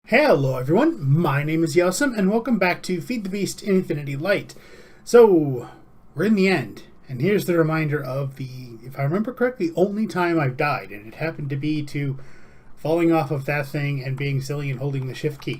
Hello everyone, my name is Yosem and welcome back to FTB Infinity Lite. So, we're in the end, and here's the reminder of the, if I remember correctly, only time I've died, and it happened to be to falling off of that thing and being silly and holding the shift key.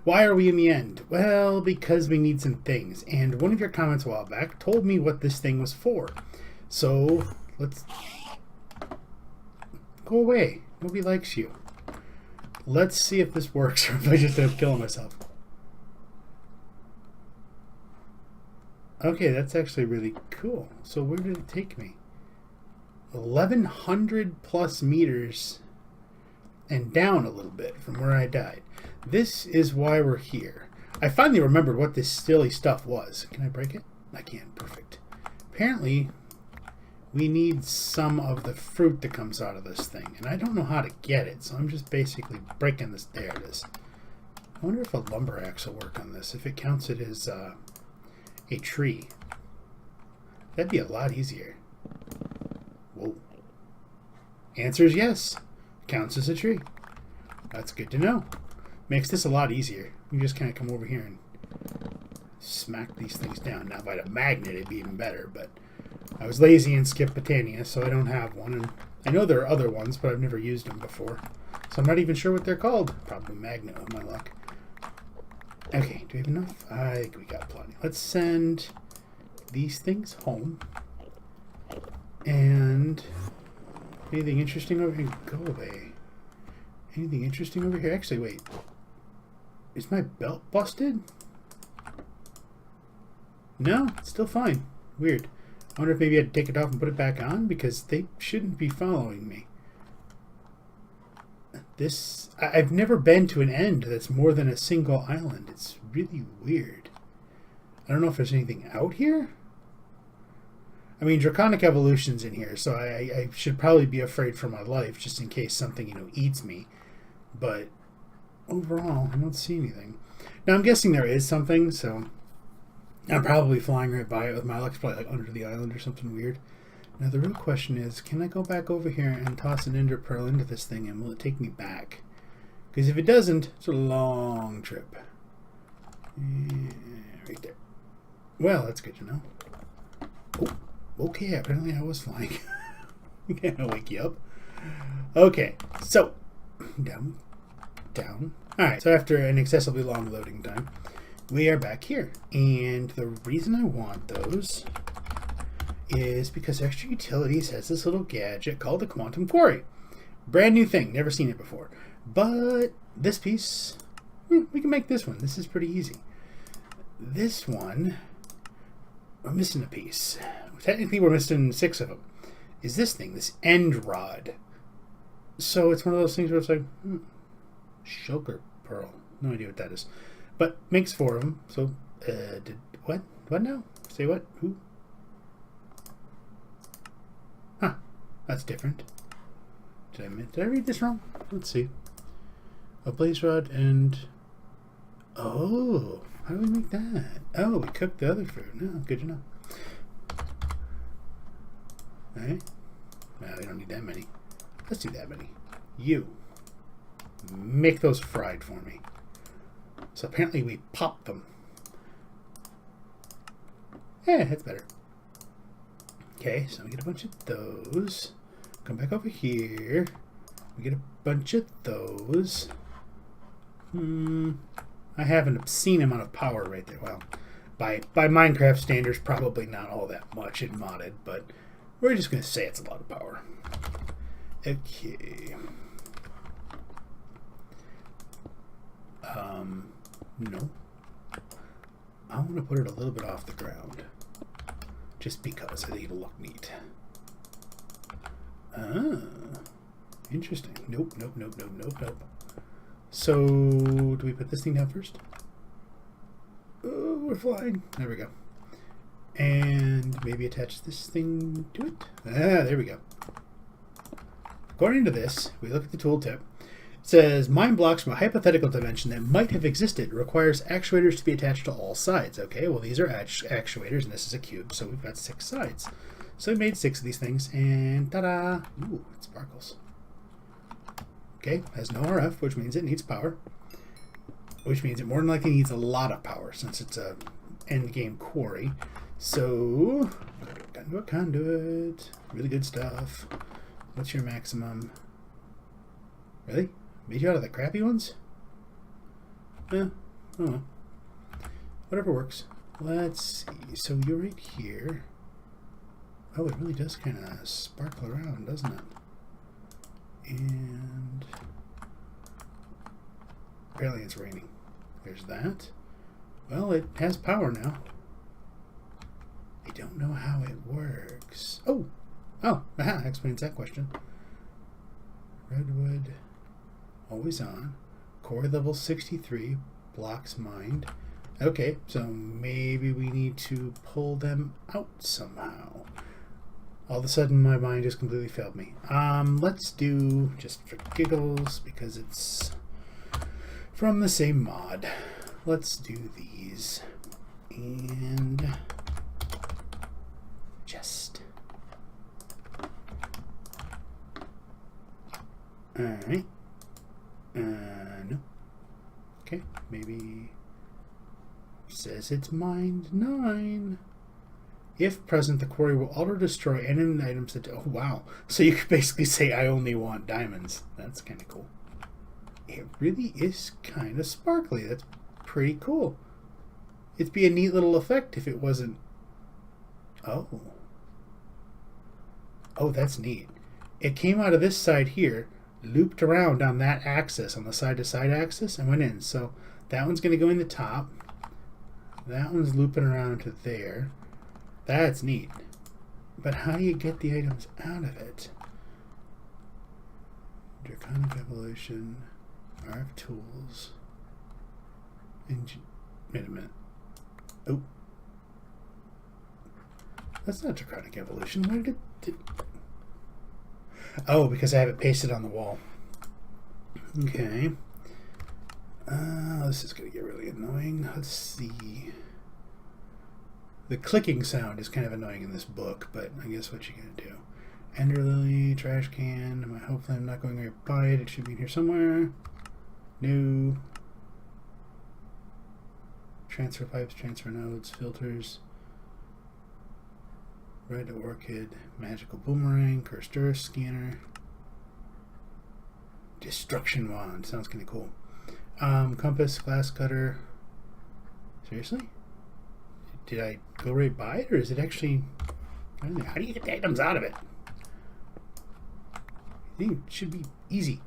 Why are we in the end? Well, because we need some things, and one of your comments a while back told me what this thing was for. So, let's go away. Nobody likes you. Let's see if this works or if I just end up killing myself. Okay, that's actually really cool. So where did it take me? 1,100 plus meters and down a little bit from where I died. This is why we're here. I finally remembered what this silly stuff was. Can I break it? I can. Perfect. Apparently, we need some of the fruit that comes out of this thing, and I don't know how to get it, so I'm just basically breaking this. There it is. I wonder if a lumber axe will work on this, if it counts it as a tree. That'd be a lot easier. Whoa. Answer is yes. Counts as a tree. That's good to know. Makes this a lot easier. You just kind of come over here and smack these things down. Now, if I had a magnet, it'd be even better, but I was lazy and skipped Botania, so I don't have one. And I know there are other ones, but I've never used them before. So I'm not even sure what they're called. Probably magnet with my luck. Okay, do we have enough? I think we got plenty. Let's send these things home. And anything interesting over here? Go away. Anything interesting over here? Actually, wait. Is my belt busted? No, it's still fine. Weird. I wonder if maybe I had to take it off and put it back on, because they shouldn't be following me. I've never been to an end that's more than a single island. It's really weird. I don't know if there's anything out here. I mean, Draconic Evolution's in here, so I should probably be afraid for my life, just in case something, eats me. But overall, I don't see anything. Now, I'm guessing there is something, so I'm probably flying right by it with my luck, probably like under the island or something weird. Now the real question is, can I go back over here and toss an ender pearl into this thing, and will it take me back? Because if it doesn't, it's a long trip. Yeah, right there. Well, that's good to know. Oh, okay, apparently I was flying. I'll wake you up. Okay, so down. Alright, so after an excessively long loading time, we are back here, and the reason I want those is because Extra Utilities has this little gadget called the Quantum Quarry. Brand new thing, never seen it before. But this piece, we can make this one. This is pretty easy. This one, we're missing a piece. Technically, we're missing 6 of them. Is this thing, this end rod. So it's one of those things where it's like, Shulker Pearl. No idea what that is. But makes 4 of them. So, what? What now? Say what? Who? Huh. That's different. Did I read this wrong? Let's see. A blaze rod and... Oh, how do we make that? Oh, we cooked the other food. No, good to know. Alright. Well, we don't need that many. Let's do that many. You. Make those fried for me. So apparently we popped them. Yeah, that's better. Okay, so we get a bunch of those. Come back over here. We get a bunch of those. I have an obscene amount of power right there. Well, by Minecraft standards, probably not all that much in modded, but we're just going to say it's a lot of power. Okay. No. I want to put it a little bit off the ground. Just because I think it'll look neat. Ah. Interesting. Nope. So, do we put this thing down first? Oh, we're flying. There we go. And maybe attach this thing to it. Ah, there we go. According to this, we look at the tooltip. It says, mine blocks from a hypothetical dimension that might have existed requires actuators to be attached to all sides. Okay, well these are actuators, and this is a cube, so we've got 6 sides. So we made 6 of these things, and ta-da! Ooh, it sparkles. Okay, has no RF, which means it needs power. which means it more than likely needs a lot of power since it's a end game quarry. So, conduit, really good stuff. What's your maximum? Really? Made you out of the crappy ones? Yeah, oh well. Whatever works. Let's see. So you're right here. Oh, it really does kind of sparkle around, doesn't it? And apparently it's raining. There's that. Well, it has power now. I don't know how it works. Oh, aha, explains that question. Redwood, always on. Core level 63, blocks mined. Okay, so maybe we need to pull them out somehow. All of a sudden, my mind just completely failed me. Let's do, just for giggles, because it's from the same mod. Let's do these. And just. Alright. No. Okay, maybe. Says it's mined 9. If present, the quarry will auto-destroy any items that... Oh, wow. So you could basically say, I only want diamonds. That's kind of cool. It really is kind of sparkly. That's pretty cool. It'd be a neat little effect if it wasn't... Oh. Oh, that's neat. It came out of this side here, looped around on that axis, on the side-to-side axis, and went in. So that one's going to go in the top. That one's looping around to there. That's neat. But how do you get the items out of it? Draconic Evolution, RF Tools, wait a minute. Oh. That's not Draconic Evolution. Where did it... Oh, because I have it pasted on the wall. Okay. This is going to get really annoying. Let's see. The clicking sound is kind of annoying in this book, but I guess what you going to do. Ender Lily, trash can. Hopefully I'm not going right by it. It should be in here somewhere. New. Transfer pipes, transfer nodes, filters. Red orchid, magical boomerang, cursed earth scanner. Destruction wand. Sounds kind of cool. Compass, glass cutter. Seriously? Did I go right by it, or is it actually... I don't know. How do you get the items out of it? I think it should be easy.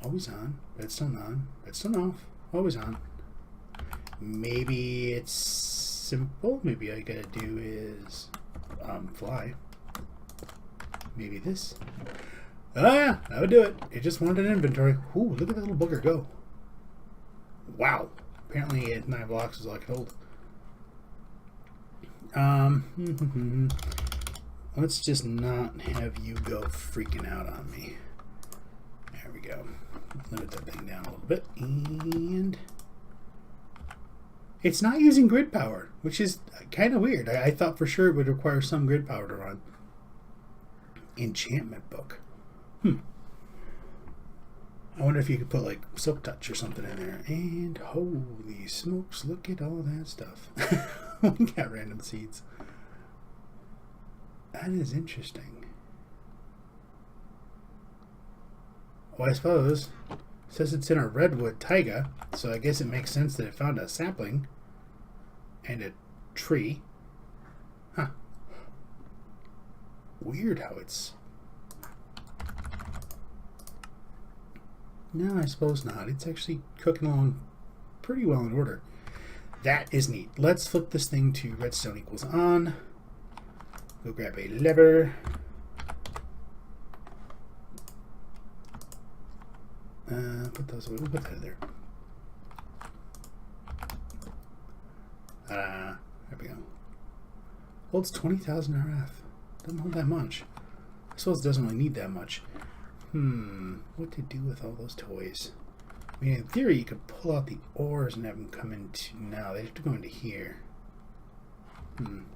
Always on. Redstone on. Redstone off. Always on. Maybe it's simple. Maybe all you gotta do is fly. Maybe this. Oh yeah, that would do it. It just wanted an inventory. Ooh, look at that little booger go. Wow. Apparently 9 blocks is all I could hold. Let's just not have you go freaking out on me. There we go. Limit that thing down a little bit. And it's not using grid power, which is kind of weird. I thought for sure it would require some grid power to run. Enchantment book. I wonder if you could put like silk touch or something in there. And holy smokes, look at all that stuff. We got random seeds. That is interesting. Well, I suppose it says it's in a redwood taiga, so I guess it makes sense that it found a sapling and a tree. Huh. Weird how it's... No, I suppose not. It's actually cooking along pretty well in order. That is neat. Let's flip this thing to redstone equals on. Go grab a lever. Put those away. We'll put that in there. There we go. Holds 20,000 RF. Doesn't hold that much. I suppose it doesn't really need that much. What to do with all those toys? I mean, in theory, you could pull out the ores and have them come into... No, they have to go into here. Nope.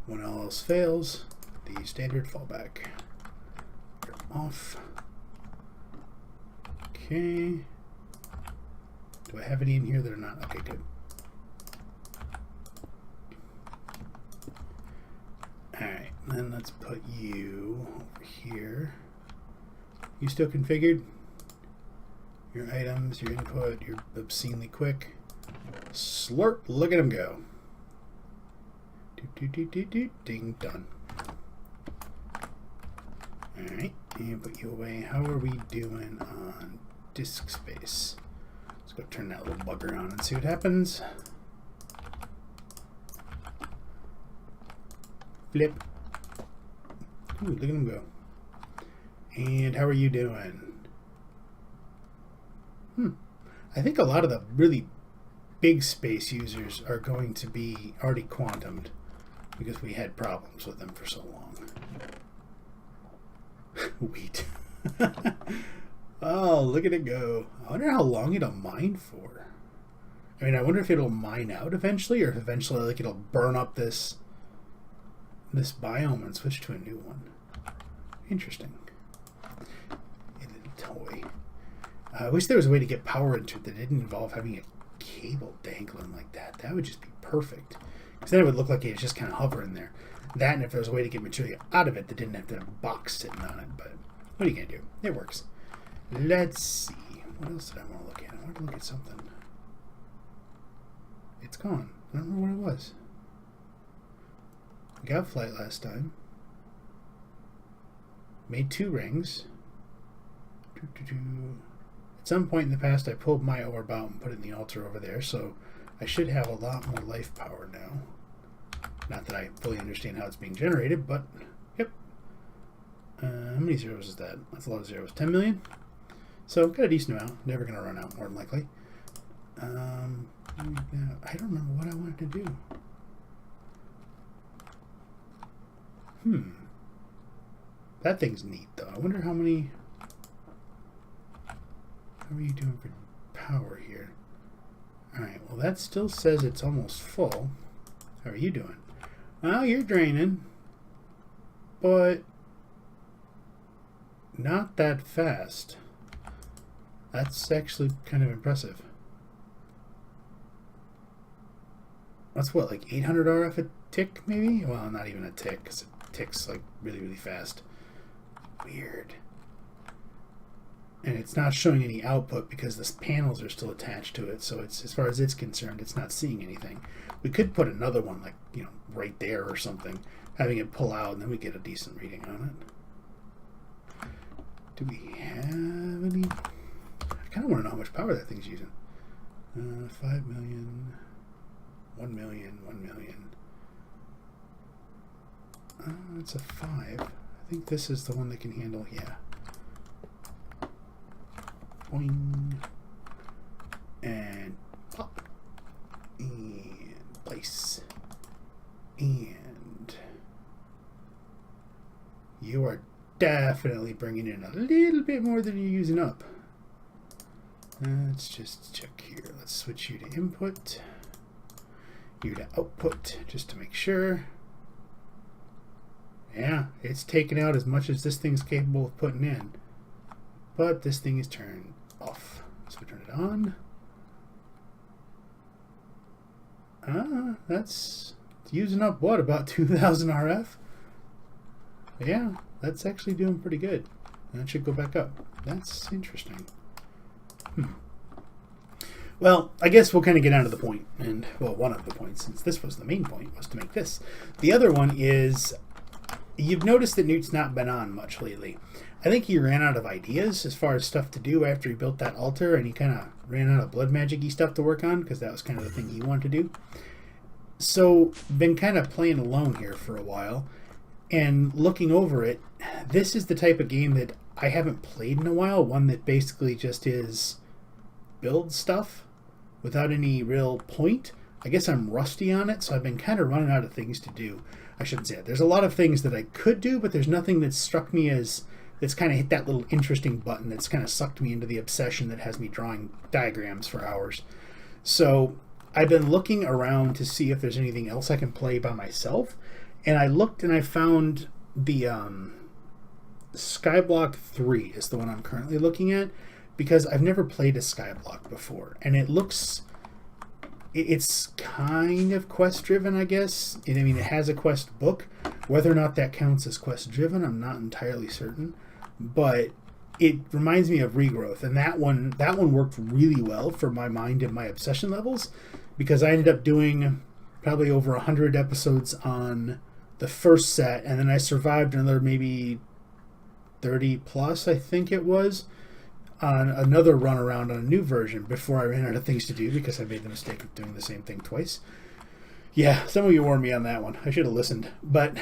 When all else fails, the standard fallback. They're off. Okay. Do I have any in here that are not? Okay, good. Alright, then let's put you over here. You still configured? Your items, your input, you're obscenely quick. Slurp, look at him go. Ding, done. Alright, and put you away. How are we doing on disk space? Let's go turn that little bugger on and see what happens. Flip. Ooh, look at him go. And how are you doing? I think a lot of the really big space users are going to be already quantumed because we had problems with them for so long. Wheat. Oh, look at it go. I wonder how long it'll mine for. I mean, I wonder if it'll mine out eventually, or if eventually like it'll burn up this biome and switch to a new one. Interesting. A little toy. I wish there was a way to get power into it that didn't involve having a cable dangling like that. That would just be perfect. Because then it would look like it's just kind of hovering there. That, and if there was a way to get material out of it that didn't have to have a box sitting on it. But what are you going to do? It works. Let's see. What else did I want to look at? I wanted to look at something. It's gone. I don't remember what it was. I got flight last time. Made 2 rings. At some point in the past, I pulled my orb out and put it in the altar over there, so I should have a lot more life power now. Not that I fully understand how it's being generated, but yep. How many zeros is that? That's a lot of zeros. 10 million? So, got a decent amount. Never going to run out, more than likely. I don't remember what I wanted to do. That thing's neat, though. I wonder how many... How are you doing for power here? Alright, well that still says it's almost full. How are you doing? Well, you're draining. But... not that fast. That's actually kind of impressive. That's what, like 800 RF a tick, maybe? Well, not even a tick, because it ticks like really, really fast. Weird. And it's not showing any output because the panels are still attached to it, so it's, as far as it's concerned, it's not seeing anything. We could put another one, like, you know, right there or something, having it pull out, and then we get a decent reading on it. Do we have any? I kind of want to know how much power that thing's using. 5 million, 1 million, 1 million. It's a 5. I think this is the one that can handle, yeah. Boing. And pop. And place. And you are definitely bringing in a little bit more than you're using up. Let's just check here. Let's switch you to input. You to output, just to make sure. Yeah, it's taken out as much as this thing's capable of putting in. But this thing is turned off. So we turn it on. That's using up what, about 2,000 RF? Yeah, that's actually doing pretty good. And that should go back up. That's interesting. Well, I guess we'll kind of get on to the point. And, well, one of the points, since this was the main point, was to make this. The other one is, you've noticed that Newt's not been on much lately. I think he ran out of ideas as far as stuff to do after he built that altar, and he kind of ran out of blood magic-y stuff to work on, because that was kind of the thing he wanted to do. So, been kind of playing alone here for a while, and looking over it, this is the type of game that I haven't played in a while, one that basically just is build stuff without any real point. I guess I'm rusty on it, so I've been kind of running out of things to do. I shouldn't say it. There's a lot of things that I could do, but there's nothing that's struck me as that's kind of hit that little interesting button that's kind of sucked me into the obsession that has me drawing diagrams for hours. So I've been looking around to see if there's anything else I can play by myself, and I looked and I found the Skyblock 3 is the one I'm currently looking at, because I've never played a Skyblock before, and it's kind of quest driven, I guess. I mean, it has a quest book. Whether or not that counts as quest driven, I'm not entirely certain, but it reminds me of Regrowth, and that one worked really well for my mind and my obsession levels, because I ended up doing probably over 100 episodes on the first set, and then I survived another maybe 30 plus, I think it was, on another run around on a new version before I ran out of things to do, because I made the mistake of doing the same thing twice. Yeah, some of you warned me on that one. I should have listened. But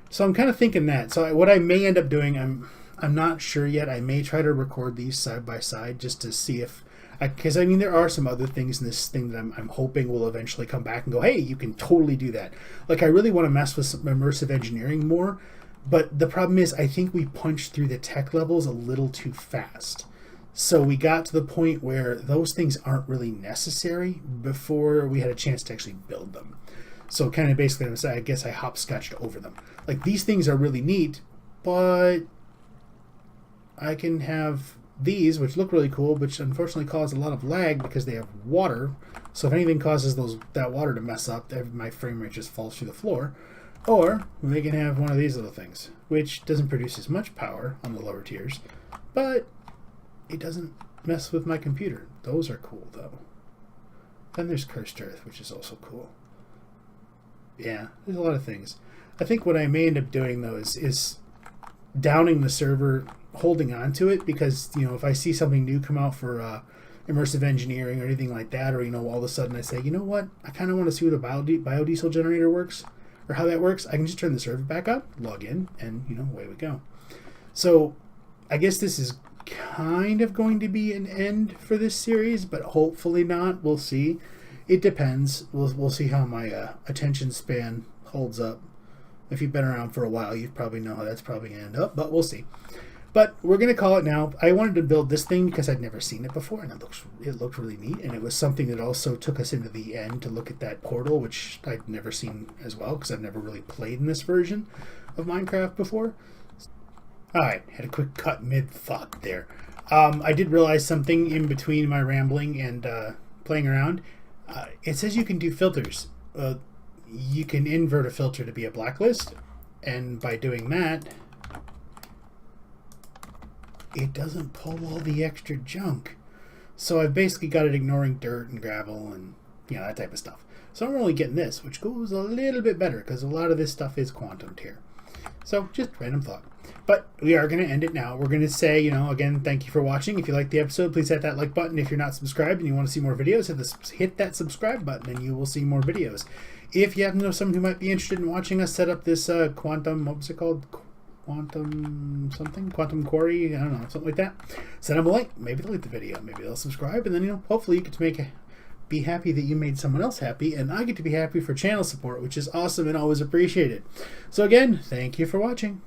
so I'm kind of thinking that. So what I may end up doing, I'm not sure yet. I may try to record these side by side just to see if, because I mean, there are some other things in this thing that I'm hoping will eventually come back and go, hey, you can totally do that. Like, I really want to mess with some immersive engineering more, but the problem is I think we punched through the tech levels a little too fast. So we got to the point where those things aren't really necessary before we had a chance to actually build them. So kind of basically, I guess I hopscotched over them. Like, these things are really neat, but I can have these, which look really cool, which unfortunately cause a lot of lag because they have water. So if anything causes that water to mess up, my frame rate just falls through the floor. Or they can have one of these little things, which doesn't produce as much power on the lower tiers, but it doesn't mess with my computer. Those are cool, though. Then there's Cursed Earth, which is also cool. Yeah, there's a lot of things. I think what I may end up doing, though, is downing the server, holding on to it, because, you know, if I see something new come out for immersive engineering or anything like that, or, you know, all of a sudden I say, you know what, I kind of want to see what a biodiesel generator works, or how that works, I can just turn the server back up, log in, and, you know, away we go. So I guess this is kind of going to be an end for this series, but hopefully not. We'll see. It depends. We'll see how my attention span holds up. If you've been around for a while, you probably know how that's probably going to end up, but we'll see. But we're going to call it now. I wanted to build this thing because I'd never seen it before, and it looked really neat, and it was something that also took us into the end to look at that portal, which I'd never seen as well, because I've never really played in this version of Minecraft before. Alright, had a quick cut mid-thought there. I did realize something in between my rambling and playing around. It says you can do filters. You can invert a filter to be a blacklist, and by doing that, it doesn't pull all the extra junk. So I've basically got it ignoring dirt and gravel and, you know, that type of stuff. So I'm only getting this, which goes a little bit better because a lot of this stuff is quantumed here. So just random thought. But we are going to end it now. We're going to say, you know, again, thank you for watching. If you liked the episode, please hit that like button. If you're not subscribed and you want to see more videos, hit that subscribe button and you will see more videos. If you happen to know someone who might be interested in watching us set up this quantum, what was it called? Quantum something? Quantum Quarry? I don't know, something like that. Send them a link. Maybe they'll like the video. Maybe they'll subscribe. And then, you know, hopefully you get to be happy that you made someone else happy, and I get to be happy for channel support, which is awesome and always appreciated. So again, thank you for watching.